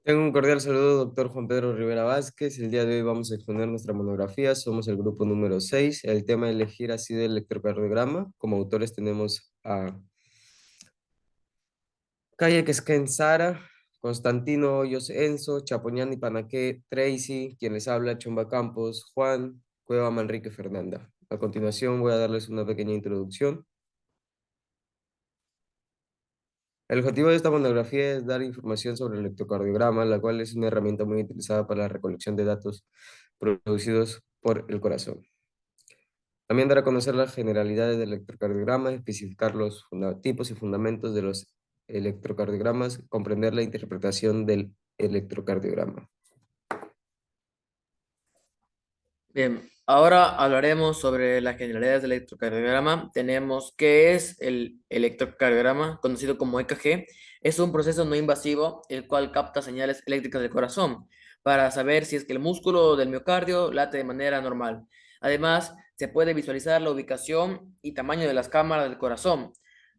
Tengo un cordial saludo, doctor Juan Pedro Rivera Vázquez. El día de hoy vamos a exponer nuestra monografía. Somos el grupo número 6. El tema a elegir ha sido el electrocardiograma. Como autores tenemos a Calle Quesquén Sara, Constantino Hoyos Enzo, Chapoñani Panaqué, Tracy, quien les habla, Chomba Campos, Juan, Cueva Manrique Fernanda. A continuación voy a darles una pequeña introducción. El objetivo de esta monografía es dar información sobre el electrocardiograma, la cual es una herramienta muy utilizada para la recolección de datos producidos por el corazón. También dar a conocer las generalidades del electrocardiograma, especificar los tipos y fundamentos de los electrocardiogramas, comprender la interpretación del electrocardiograma. Bien, ahora hablaremos sobre las generalidades del electrocardiograma. Tenemos qué es el electrocardiograma, conocido como EKG. Es un proceso no invasivo el cual capta señales eléctricas del corazón para saber si es que el músculo del miocardio late de manera normal. Además, se puede visualizar la ubicación y tamaño de las cámaras del corazón.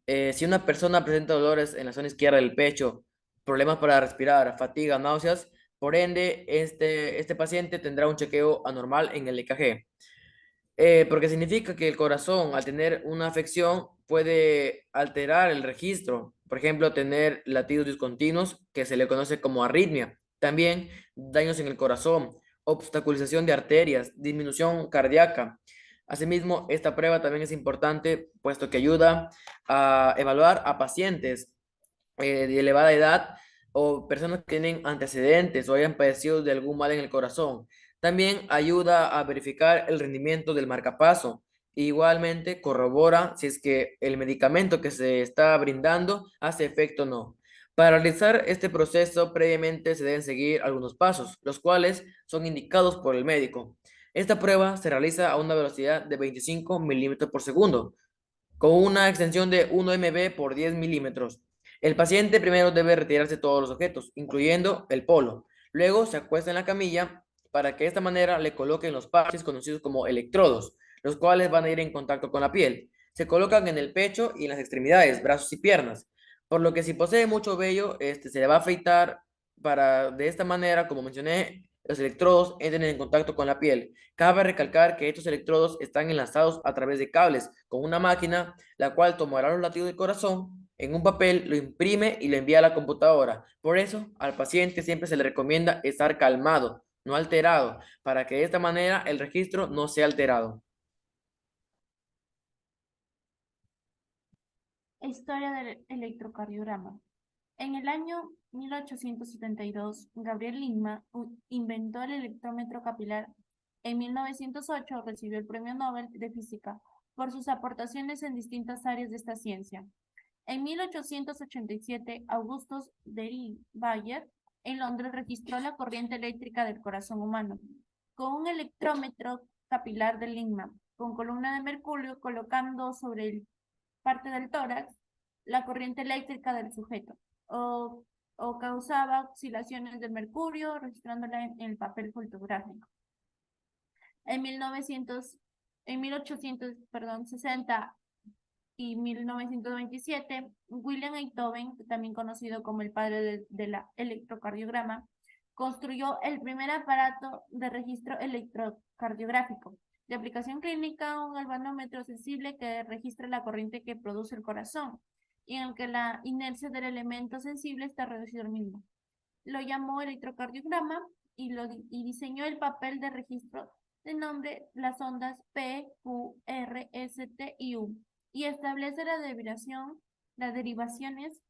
Si una persona presenta dolores en la zona izquierda del pecho, problemas para respirar, fatiga, náuseas, por ende, este paciente tendrá un chequeo anormal en el EKG, porque significa que el corazón, al tener una afección, puede alterar el registro. Por ejemplo, tener latidos discontinuos, que se le conoce como arritmia. También daños en el corazón, obstaculización de arterias, disminución cardíaca. Asimismo, esta prueba también es importante, puesto que ayuda a evaluar a pacientes de elevada edad o personas que tienen antecedentes o hayan padecido de algún mal en el corazón. También ayuda a verificar el rendimiento del marcapaso. Igualmente corrobora si es que el medicamento que se está brindando hace efecto o no. Para realizar este proceso, previamente se deben seguir algunos pasos, los cuales son indicados por el médico. Esta prueba se realiza a una velocidad de 25 milímetros por segundo, con una extensión de 1 mb por 10 milímetros. El paciente primero debe retirarse todos los objetos, incluyendo el polo. Luego se acuesta en la camilla para que de esta manera le coloquen los parches conocidos como electrodos, los cuales van a ir en contacto con la piel. Se colocan en el pecho y en las extremidades, brazos y piernas. Por lo que si posee mucho vello, se le va a afeitar para de esta manera, como mencioné, los electrodos entren en contacto con la piel. Cabe recalcar que estos electrodos están enlazados a través de cables con una máquina, la cual tomará los latidos del corazón en un papel, lo imprime y lo envía a la computadora. Por eso, al paciente siempre se le recomienda estar calmado, no alterado, para que de esta manera el registro no sea alterado. Historia del electrocardiograma. En el año 1872, Gabriel Lima inventó el electrómetro capilar. En 1908 recibió el Premio Nobel de Física por sus aportaciones en distintas áreas de esta ciencia. En 1887, Augustus Bayer en Londres registró la corriente eléctrica del corazón humano con un electrómetro capilar de Lima, con columna de mercurio colocando sobre el parte del tórax la corriente eléctrica del sujeto o, o causaba oscilaciones del mercurio registrándola en el papel fotográfico. En 1860 y 1927, William Einthoven, también conocido como el padre de la electrocardiograma, construyó el primer aparato de registro electrocardiográfico. De aplicación clínica, un galvanómetro sensible que registra la corriente que produce el corazón y en el que la inercia del elemento sensible está reducida al mismo. Lo llamó electrocardiograma y diseñó el papel de registro de nombre las ondas P, Q, R, S, T y U y establece las derivaciones,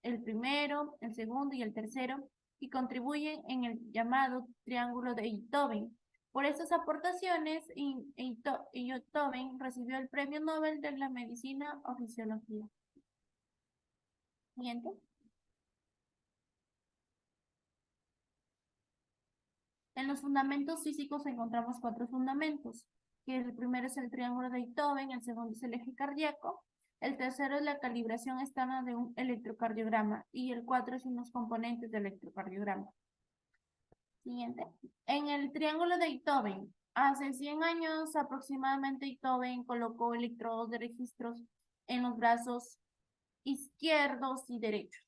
el primero, el segundo y el tercero, y contribuyen en el llamado triángulo de Einthoven. Por estas aportaciones, Einthoven recibió el Premio Nobel de la Medicina o Fisiología. Siguiente. En los fundamentos físicos encontramos cuatro fundamentos, que el primero es el triángulo de Einthoven, el segundo es el eje cardíaco, el tercero es la calibración estándar de un electrocardiograma y el cuatro son los componentes del electrocardiograma. Siguiente. En el triángulo de Einthoven, hace 100 años aproximadamente Einthoven colocó electrodos de registros en los brazos izquierdos y derechos.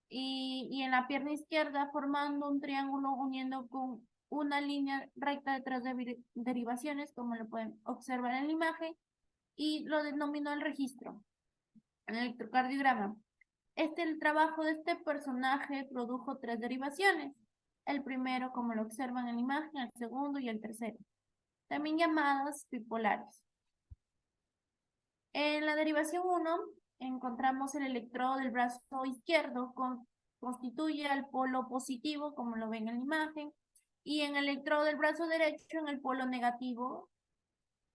y en la pierna izquierda formando un triángulo uniendo con una línea recta de tres derivaciones, como lo pueden observar en la imagen, y lo denominó el registro, el electrocardiograma. El trabajo de este personaje produjo tres derivaciones. El primero, como lo observan en la imagen, el segundo y el tercero, también llamadas bipolares. En la derivación 1 encontramos el electrodo del brazo izquierdo, constituye el polo positivo, como lo ven en la imagen, y en el electrodo del brazo derecho en el polo negativo.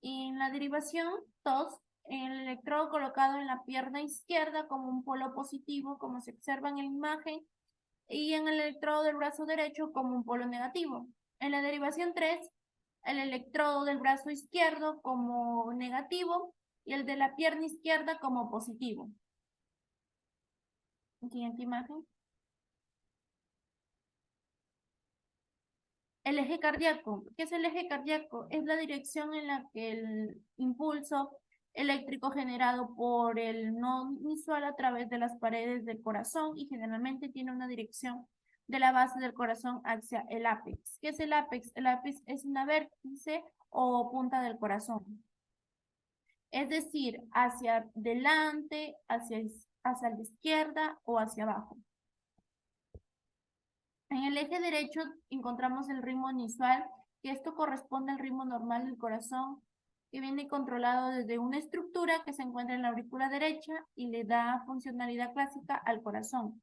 Y en la derivación 2, el electrodo colocado en la pierna izquierda como un polo positivo, como se observa en la imagen, y en el electrodo del brazo derecho como un polo negativo. En la derivación 3, el electrodo del brazo izquierdo como negativo y el de la pierna izquierda como positivo. Siguiente imagen. El eje cardíaco. ¿Qué es el eje cardíaco? Es la dirección en la que el impulso eléctrico generado por el nodo inisual a través de las paredes del corazón y generalmente tiene una dirección de la base del corazón hacia el ápex. ¿Qué es el ápex? El ápex es una vértice o punta del corazón. Es decir, hacia adelante, hacia la izquierda o hacia abajo. En el eje derecho encontramos el ritmo inusual, que esto corresponde al ritmo normal del corazón, que viene controlado desde una estructura que se encuentra en la aurícula derecha y le da funcionalidad clásica al corazón.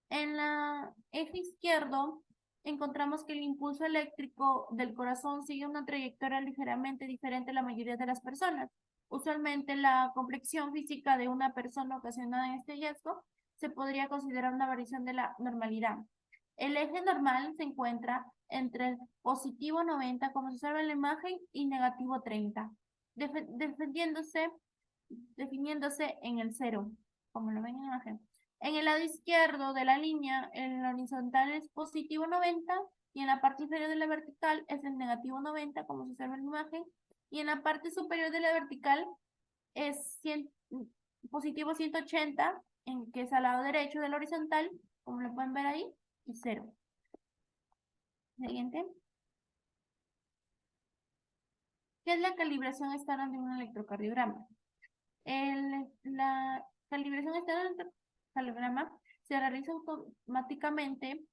En el eje izquierdo encontramos que el impulso eléctrico del corazón sigue una trayectoria ligeramente diferente a la mayoría de las personas. Usualmente la complexión física de una persona ocasionada en este hallazgo se podría considerar una variación de la normalidad. El eje normal se encuentra entre el positivo 90, como se observa en la imagen, y negativo 30, definiéndose en el 0, como lo ven en la imagen. En el lado izquierdo de la línea, el horizontal es positivo 90 y en la parte inferior de la vertical es el negativo 90, como se observa en la imagen, y en la parte superior de la vertical es positivo 180, que es al lado derecho del horizontal, como lo pueden ver ahí, y 0. Siguiente. ¿Qué es la calibración estándar de un electrocardiograma? La calibración estándar de un electrocardiograma se realiza automáticamente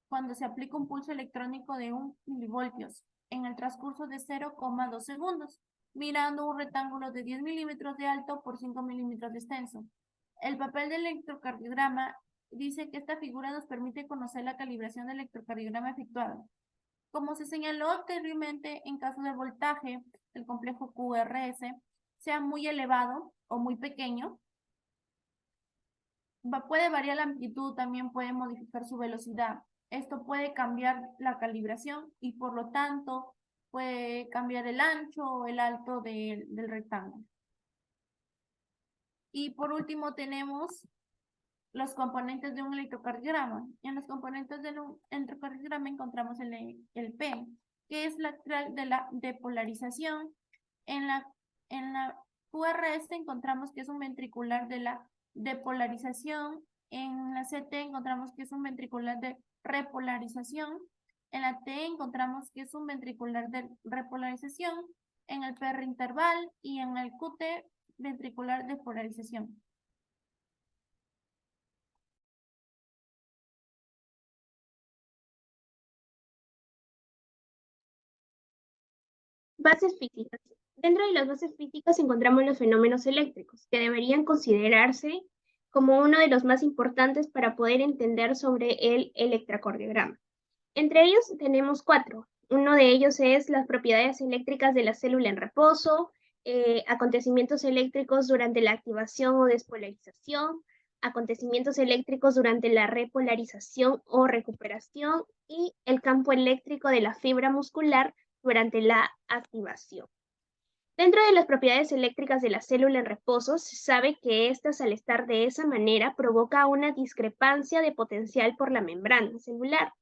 cuando se aplica un pulso electrónico de 1 milivoltios en el transcurso de 0,2 segundos, mirando un rectángulo de 10 milímetros de alto por 5 milímetros de extenso. El papel del electrocardiograma dice que esta figura nos permite conocer la calibración del electrocardiograma efectuado. Como se señaló anteriormente, en caso del voltaje del complejo QRS sea muy elevado o muy pequeño, puede variar la amplitud, también puede modificar su velocidad. Esto puede cambiar la calibración y por lo tanto puede cambiar el ancho o el alto del rectángulo. Y por último tenemos los componentes de un electrocardiograma. En los componentes de un electrocardiograma encontramos el P, que es la de la depolarización. En la QRS encontramos que es un ventricular de la depolarización. En la CT encontramos que es un ventricular de repolarización. En la T encontramos que es un ventricular de repolarización. En el PR interval y en el QT ventricular de polarización. Bases físicas. Dentro de las bases físicas encontramos los fenómenos eléctricos, que deberían considerarse como uno de los más importantes para poder entender sobre el electrocardiograma. Entre ellos tenemos 4. Uno de ellos es las propiedades eléctricas de la célula en reposo, acontecimientos eléctricos durante la activación o despolarización, acontecimientos eléctricos durante la repolarización o recuperación y el campo eléctrico de la fibra muscular durante la activación. Dentro de las propiedades eléctricas de la célula en reposo, se sabe que estas al estar de esa manera provoca una discrepancia de potencial por la membrana celular,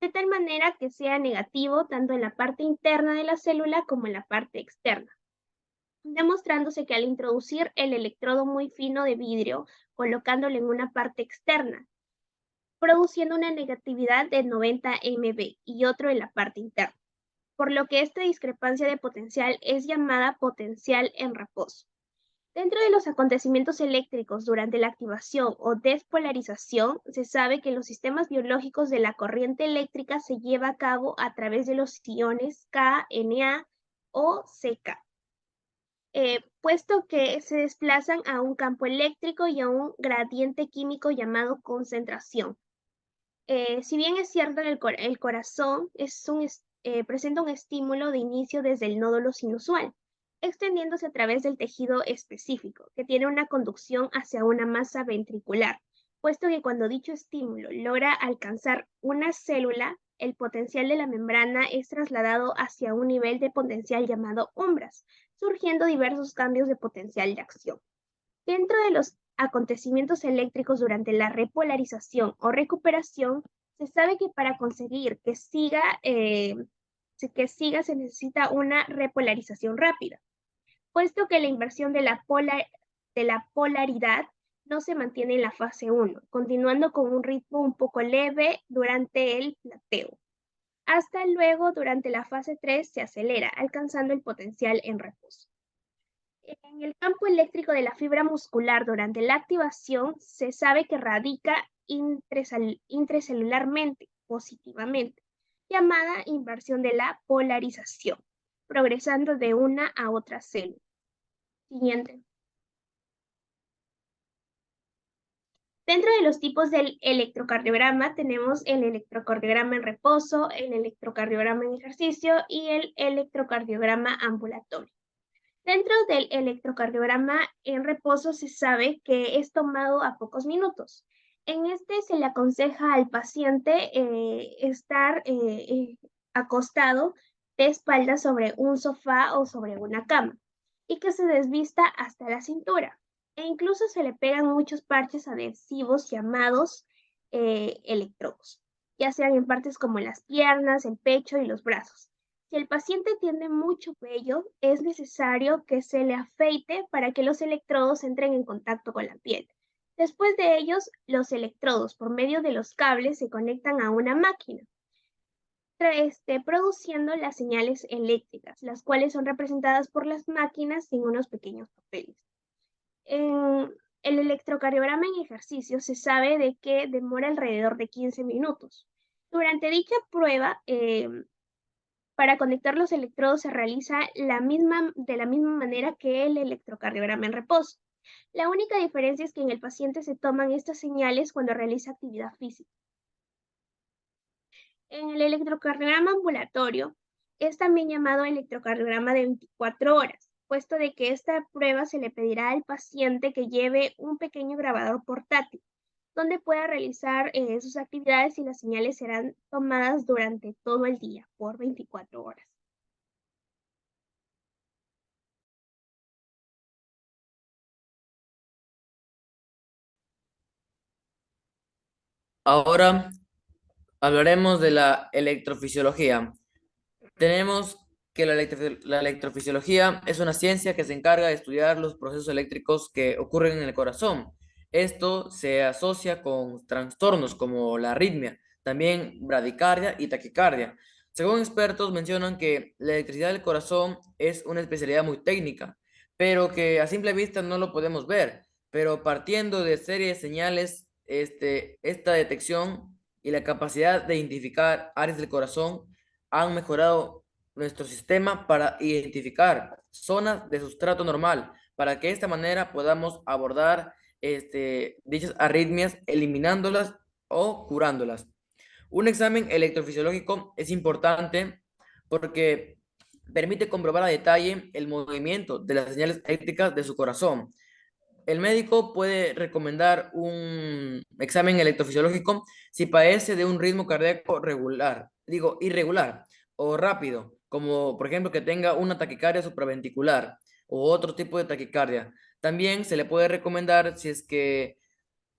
de tal manera que sea negativo tanto en la parte interna de la célula como en la parte externa, demostrándose que al introducir el electrodo muy fino de vidrio, colocándolo en una parte externa, produciendo una negatividad de 90 MV y otro en la parte interna, por lo que esta discrepancia de potencial es llamada potencial en reposo. Dentro de los acontecimientos eléctricos durante la activación o despolarización, se sabe que los sistemas biológicos de la corriente eléctrica se lleva a cabo a través de los iones Ka, Na o Ck, puesto que se desplazan a un campo eléctrico y a un gradiente químico llamado concentración. Si bien es cierto que el corazón presenta un estímulo de inicio desde el nódulo sinusal, extendiéndose a través del tejido específico, que tiene una conducción hacia una masa ventricular, puesto que cuando dicho estímulo logra alcanzar una célula, el potencial de la membrana es trasladado hacia un nivel de potencial llamado umbras, surgiendo diversos cambios de potencial de acción. Dentro de los acontecimientos eléctricos durante la repolarización o recuperación, se sabe que para conseguir que siga se necesita una repolarización rápida, puesto que la inversión de la polaridad no se mantiene en la fase 1, continuando con un ritmo un poco leve durante el plateo. Hasta luego, durante la fase 3, se acelera, alcanzando el potencial en reposo. En el campo eléctrico de la fibra muscular durante la activación se sabe que radica intracelularmente, positivamente, llamada inversión de la polarización, progresando de una a otra célula. Siguiente. Dentro de los tipos del electrocardiograma tenemos el electrocardiograma en reposo, el electrocardiograma en ejercicio y el electrocardiograma ambulatorio. Dentro del electrocardiograma en reposo se sabe que es tomado a pocos minutos. En este se le aconseja al paciente estar acostado de espaldas sobre un sofá o sobre una cama y que se desvista hasta la cintura. E incluso se le pegan muchos parches adhesivos llamados electrodos, ya sean en partes como las piernas, el pecho y los brazos. Si el paciente tiene mucho vello, es necesario que se le afeite para que los electrodos entren en contacto con la piel. Después de ellos, los electrodos por medio de los cables se conectan a una máquina, produciendo las señales eléctricas, las cuales son representadas por las máquinas en unos pequeños papeles. En el electrocardiograma en ejercicio se sabe de que demora alrededor de 15 minutos. Durante dicha prueba, para conectar los electrodos se realiza de la misma manera que el electrocardiograma en reposo. La única diferencia es que en el paciente se toman estas señales cuando realiza actividad física. En el electrocardiograma ambulatorio es también llamado electrocardiograma de 24 horas, puesto de que esta prueba se le pedirá al paciente que lleve un pequeño grabador portátil, donde pueda realizar sus actividades y las señales serán tomadas durante todo el día, por 24 horas. Ahora hablaremos de la electrofisiología. Tenemos que la electrofisiología es una ciencia que se encarga de estudiar los procesos eléctricos que ocurren en el corazón. Esto se asocia con trastornos como la arritmia, también bradicardia y taquicardia. Según expertos, mencionan que la electricidad del corazón es una especialidad muy técnica, pero que a simple vista no lo podemos ver. Pero partiendo de series de señales, esta detección y la capacidad de identificar áreas del corazón han mejorado nuestro sistema para identificar zonas de sustrato normal, para que de esta manera podamos abordar dichas arritmias, eliminándolas o curándolas. Un examen electrofisiológico es importante porque permite comprobar a detalle el movimiento de las señales eléctricas de su corazón. El médico puede recomendar un examen electrofisiológico si padece de un ritmo cardíaco irregular o rápido, como por ejemplo que tenga una taquicardia supraventricular o otro tipo de taquicardia. También se le puede recomendar si es que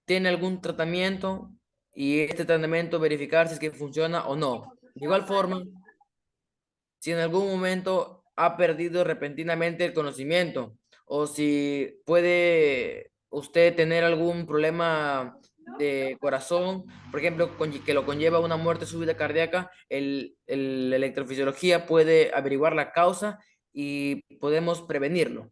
tiene algún tratamiento y este tratamiento verificar si es que funciona o no. De igual forma, si en algún momento ha perdido repentinamente el conocimiento o si puede usted tener algún problema de corazón, por ejemplo, que lo conlleva una muerte súbita cardíaca, el electrofisiología puede averiguar la causa y podemos prevenirlo.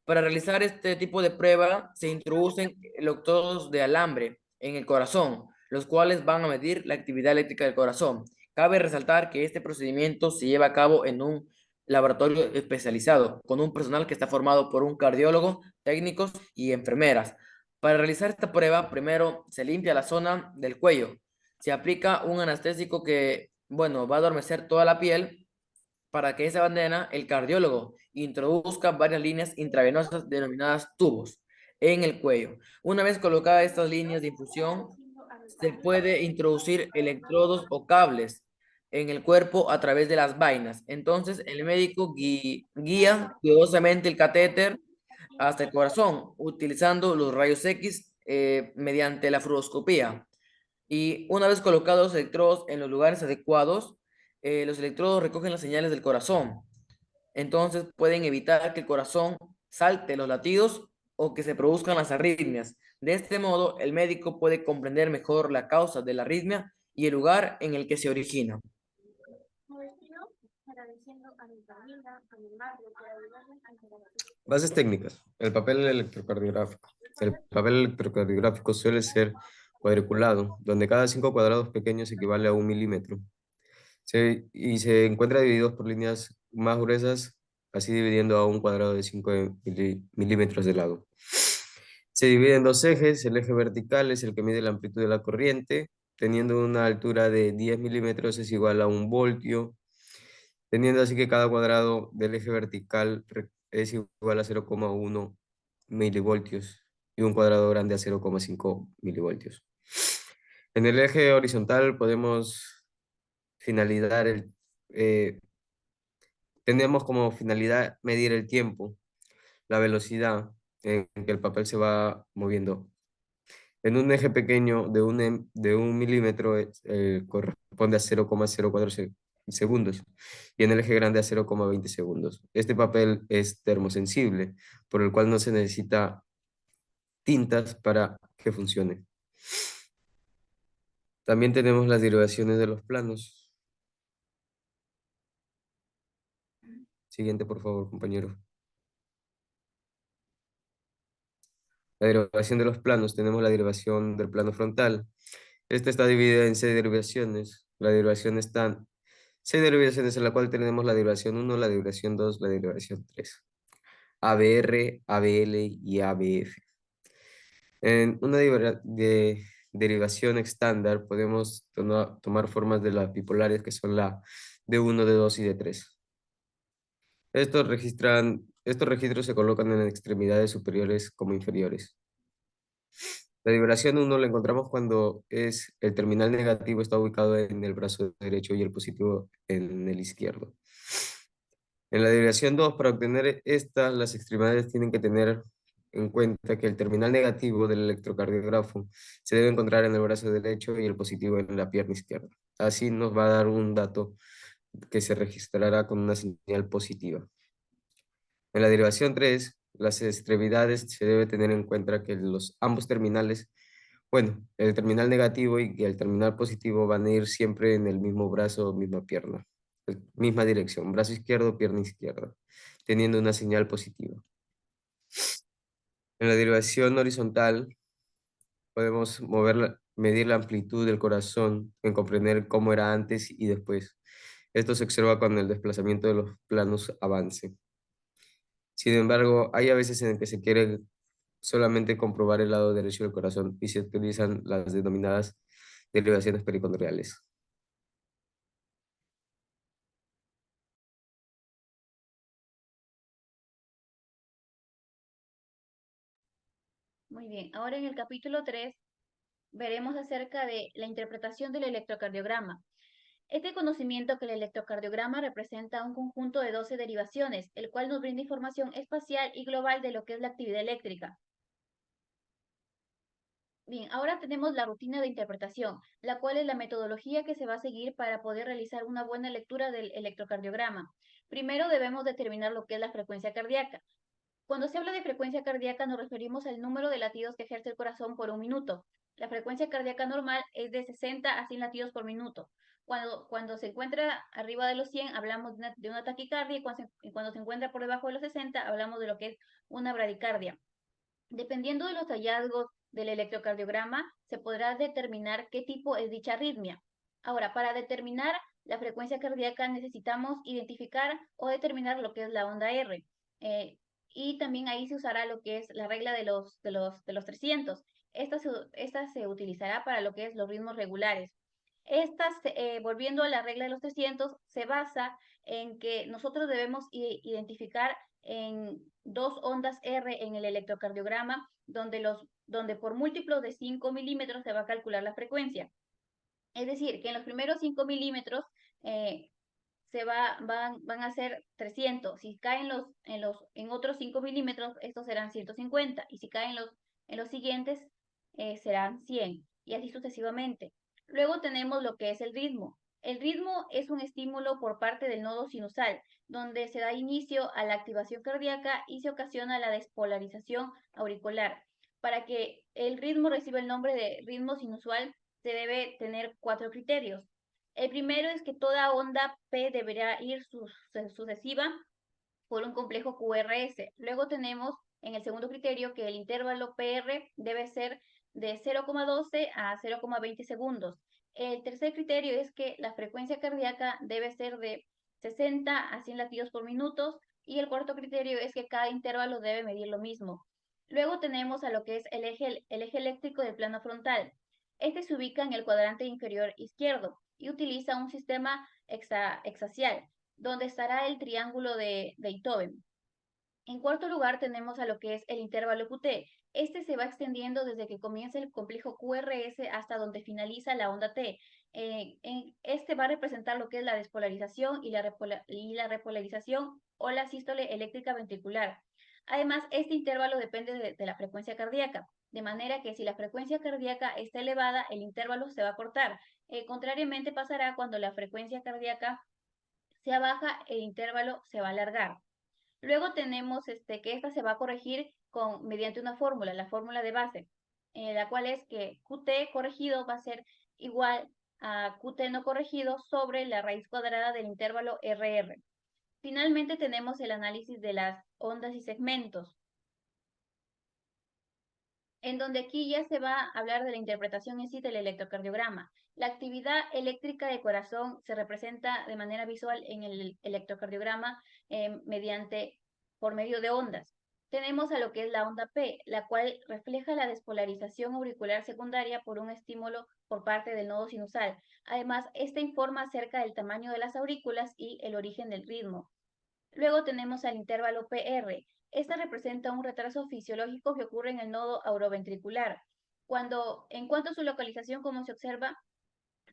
Para realizar este tipo de prueba se introducen electrodos de alambre en el corazón, los cuales van a medir la actividad eléctrica del corazón. Cabe resaltar que este procedimiento se lleva a cabo en un laboratorio especializado, con un personal que está formado por un cardiólogo, técnicos y enfermeras. Para realizar esta prueba, primero se limpia la zona del cuello. Se aplica un anestésico que, bueno, va a adormecer toda la piel para que esa bandera, el cardiólogo, introduzca varias líneas intravenosas denominadas tubos en el cuello. Una vez colocadas estas líneas de infusión, se puede introducir electrodos o cables en el cuerpo a través de las vainas. Entonces, el médico guía cuidadosamente el catéter hasta el corazón, utilizando los rayos X mediante la fluoroscopía. Y una vez colocados los electrodos en los lugares adecuados, los electrodos recogen las señales del corazón. Entonces pueden evitar que el corazón salte los latidos o que se produzcan las arritmias. De este modo, el médico puede comprender mejor la causa de la arritmia y el lugar en el que se origina. Bases técnicas. El papel electrocardiográfico. El papel electrocardiográfico suele ser cuadriculado, donde cada 5 cuadrados pequeños equivale a 1 milímetro. Y se encuentra dividido por líneas más gruesas, así dividiendo a un cuadrado de 5 milímetros de lado. Se divide en dos ejes. El eje vertical es el que mide la amplitud de la corriente, teniendo una altura de 10 milímetros es igual a 1 voltio, teniendo así que cada cuadrado del eje vertical es igual a 0,1 milivoltios y un cuadrado grande a 0,5 milivoltios. En el eje horizontal podemos finalizar tenemos como finalidad medir el tiempo, la velocidad en que el papel se va moviendo. En un eje pequeño de 1 milímetro corresponde a 0,04 segundos y en el eje grande a 0,20 segundos. Este papel es termosensible, por el cual no se necesita tintas para que funcione. También tenemos las derivaciones de los planos. Siguiente, por favor, compañero. La derivación de los planos. Tenemos la derivación del plano frontal. Esta está dividida en 6 derivaciones. La derivación está 6 derivaciones en la cual tenemos la derivación 1, la derivación 2, la derivación 3. ABR, ABL y ABF. En una derivación estándar podemos tomar formas de las bipolares que son la D1, D2 y D3. Estos registros se colocan en extremidades superiores como inferiores. La derivación 1 la encontramos cuando el terminal negativo está ubicado en el brazo derecho y el positivo en el izquierdo. En la derivación 2, para obtener esta, las extremidades tienen que tener en cuenta que el terminal negativo del electrocardiógrafo se debe encontrar en el brazo derecho y el positivo en la pierna izquierda. Así nos va a dar un dato que se registrará con una señal positiva. En la derivación 3, las extremidades se debe tener en cuenta que ambos terminales, bueno, el terminal negativo y el terminal positivo van a ir siempre en el mismo brazo o misma pierna, misma dirección, brazo izquierdo, pierna izquierda, teniendo una señal positiva. En la derivación horizontal podemos medir la amplitud del corazón en comprender cómo era antes y después. Esto se observa cuando el desplazamiento de los planos avance. Sin embargo, hay a veces en que se quiere solamente comprobar el lado derecho del corazón y se utilizan las denominadas derivaciones pericondriales. Muy bien, ahora en el capítulo 3 veremos acerca de la interpretación del electrocardiograma. Este conocimiento que el electrocardiograma representa un conjunto de 12 derivaciones, el cual nos brinda información espacial y global de lo que es la actividad eléctrica. Bien, ahora tenemos la rutina de interpretación, la cual es la metodología que se va a seguir para poder realizar una buena lectura del electrocardiograma. Primero debemos determinar lo que es la frecuencia cardíaca. Cuando se habla de frecuencia cardíaca nos referimos al número de latidos que ejerce el corazón por un minuto. La frecuencia cardíaca normal es de 60 a 100 latidos por minuto. Cuando se encuentra arriba de los 100, hablamos de una taquicardia, y cuando se encuentra por debajo de los 60, hablamos de lo que es una bradicardia. Dependiendo de los hallazgos del electrocardiograma, se podrá determinar qué tipo es dicha arritmia. Ahora, para determinar la frecuencia cardíaca necesitamos identificar o determinar lo que es la onda R. Y también ahí se usará lo que es la regla de los 300. Esta se utilizará para lo que es los ritmos regulares. Volviendo a la regla de los 300, se basa en que nosotros debemos identificar en 2 ondas R en el electrocardiograma, donde por múltiplos de 5 milímetros se va a calcular la frecuencia. Es decir, que en los primeros 5 milímetros van a ser 300. Si caen en otros 5 milímetros, estos serán 150. Y si caen en los siguientes, serán 100. Y así sucesivamente. Luego tenemos lo que es el ritmo. El ritmo es un estímulo por parte del nodo sinusal, donde se da inicio a la activación cardíaca y se ocasiona la despolarización auricular. Para que el ritmo reciba el nombre de ritmo sinusal, se debe tener 4 criterios. El primero es que toda onda P deberá ir sucesiva por un complejo QRS. Luego tenemos en el segundo criterio que el intervalo PR debe ser de 0,12 a 0,20 segundos. El tercer criterio es que la frecuencia cardíaca debe ser de 60 a 100 latidos por minuto. Y el cuarto criterio es que cada intervalo debe medir lo mismo. Luego tenemos a lo que es el eje eléctrico del plano frontal. Este se ubica en el cuadrante inferior izquierdo y utiliza un sistema hexaxial, donde estará el triángulo de Beethoven. En cuarto lugar tenemos a lo que es el intervalo QT. Este se va extendiendo desde que comienza el complejo QRS hasta donde finaliza la onda T. Este va a representar lo que es la despolarización y la repolarización o la sístole eléctrica ventricular. Además, este intervalo depende de la frecuencia cardíaca, de manera que si la frecuencia cardíaca está elevada, el intervalo se va a cortar. Contrariamente pasará cuando la frecuencia cardíaca sea baja, el intervalo se va a alargar. Luego tenemos que esta se va a corregir mediante una fórmula, la fórmula de base, la cual es que QT corregido va a ser igual a QT no corregido sobre la raíz cuadrada del intervalo RR. Finalmente tenemos el análisis de las ondas y segmentos, en donde aquí ya se va a hablar de la interpretación en sí del electrocardiograma. La actividad eléctrica del corazón se representa de manera visual en el electrocardiograma por medio de ondas. Tenemos a lo que es la onda P, la cual refleja la despolarización auricular secundaria por un estímulo por parte del nodo sinusal. Además, esta informa acerca del tamaño de las aurículas y el origen del ritmo. Luego tenemos al intervalo PR. Esta representa un retraso fisiológico que ocurre en el nodo auroventricular. En cuanto a su localización, como se observa,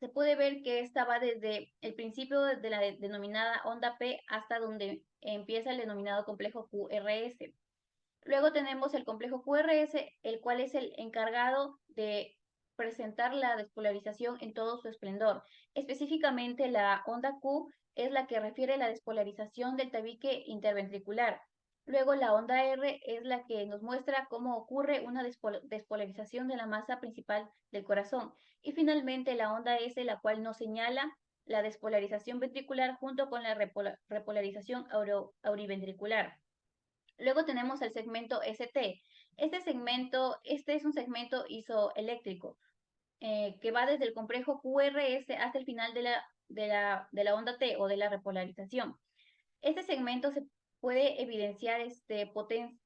se puede ver que esta va desde el principio de la denominada onda P hasta donde empieza el denominado complejo QRS. Luego tenemos el complejo QRS, el cual es el encargado de presentar la despolarización en todo su esplendor. Específicamente la onda Q es la que refiere la despolarización del tabique interventricular. Luego la onda R es la que nos muestra cómo ocurre una despolarización de la masa principal del corazón. Y finalmente la onda S, la cual nos señala la despolarización ventricular junto con la repolarización auriventricular. Luego tenemos el segmento ST. Este es un segmento isoeléctrico que va desde el complejo QRS hasta el final de la onda T o de la repolarización. Este segmento se puede evidenciar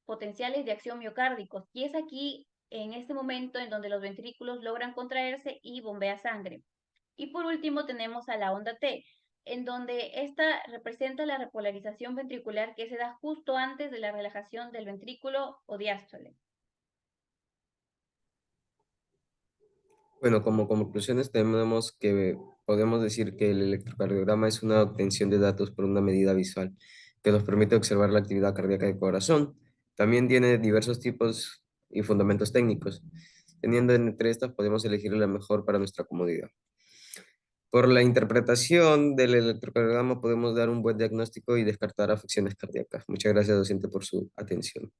potenciales de acción miocárdicos y es aquí en este momento en donde los ventrículos logran contraerse y bombea sangre. Y por último tenemos a la onda T, en donde esta representa la repolarización ventricular que se da justo antes de la relajación del ventrículo o diástole. Bueno, como conclusiones podemos decir que el electrocardiograma es una obtención de datos por una medida visual que nos permite observar la actividad cardíaca del corazón. También tiene diversos tipos y fundamentos técnicos. Teniendo entre estas, podemos elegir la mejor para nuestra comodidad. Por la interpretación del electrocardiograma podemos dar un buen diagnóstico y descartar afecciones cardíacas. Muchas gracias, docente, por su atención.